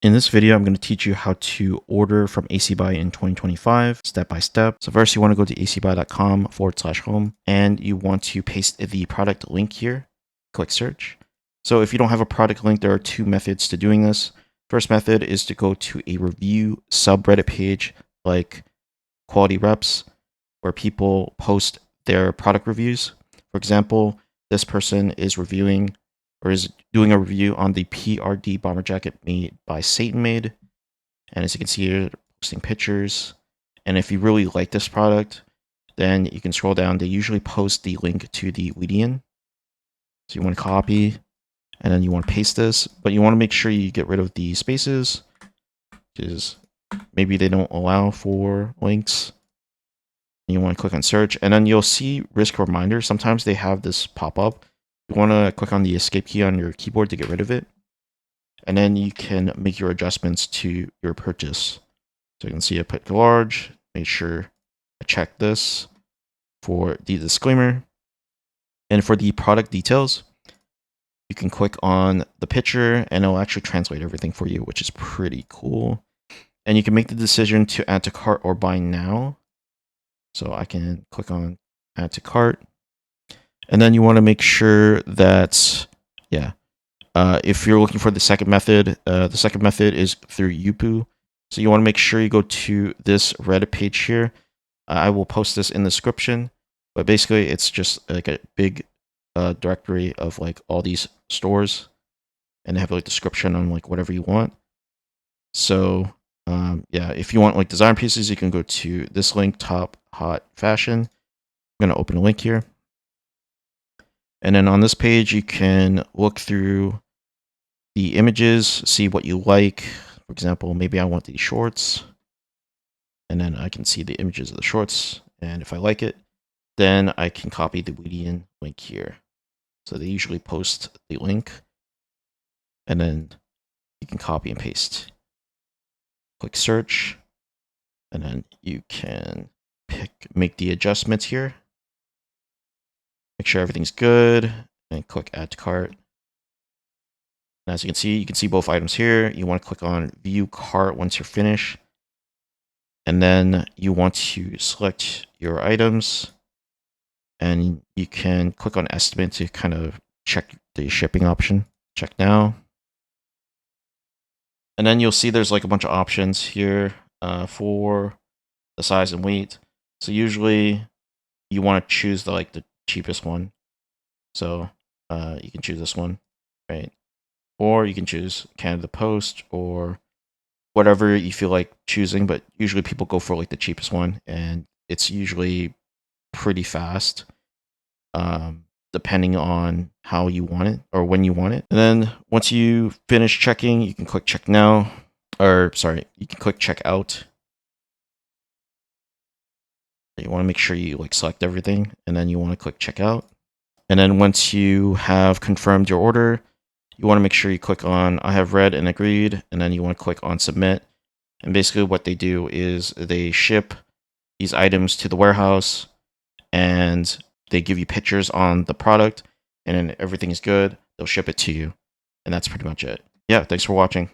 In this video, I'm going to teach you how to order from ACBuy in 2025, step by step. So first you want to go to acbuy.com/home and you want to paste the product link here, click search. So if you don't have a product link, there are two methods to doing this. First method is to go to a review subreddit page like Quality Reps, where people post their product reviews. For example, this person is reviewing or is doing a review on the PRD bomber jacket made by Satan Made. And as you can see here, they're posting pictures. And if you really like this product, then you can scroll down. They usually post the link to the Weedian. So you want to copy and then you want to paste this, but you want to make sure you get rid of the spaces because maybe they don't allow for links. You want to click on search and then you'll see risk reminder. Sometimes they have this pop up. You want to click on the escape key on your keyboard to get rid of it. And then you can make your adjustments to your purchase. So you can see I put large, make sure I check this for the disclaimer. And for the product details, you can click on the picture and it'll actually translate everything for you, which is pretty cool. And you can make the decision to add to cart or buy now. So I can click on add to cart. And then you want to make sure that, if you're looking for the second method is through Yupu. So you want to make sure you go to this Reddit page here. I will post this in the description, but basically it's just like a big directory of like all these stores, and they have like description on like whatever you want. So if you want like design pieces, you can go to this link, Top Hot Fashion. I'm going to open a link here. And then on this page, you can look through the images, see what you like. For example, maybe I want these shorts. And then I can see the images of the shorts. And if I like it, then I can copy the Weedian link here. So they usually post the link. And then you can copy and paste. Click search. And then you can make the adjustments here. Make sure everything's good and click add to cart. And as you can see both items here. You want to click on view cart once you're finished. And then you want to select your items and you can click on estimate to kind of check the shipping option. Check now. And then you'll see there's like a bunch of options here for the size and weight. So usually you want to choose the cheapest one. So you can choose this one, right? Or you can choose Canada Post or whatever you feel like choosing, but usually people go for like the cheapest one, and it's usually pretty fast, depending on how you want it or when you want it. And then once you finish checking, you can click check now, or sorry, you can click check out. You want to make sure you like select everything, and then you want to click check out. And then once you have confirmed your order, you want to make sure you click on I have read and agreed, and then you want to click on submit. And basically what they do is they ship these items to the warehouse and they give you pictures on the product, and then everything is good, they'll ship it to you. And that's pretty much it. Yeah, thanks for watching.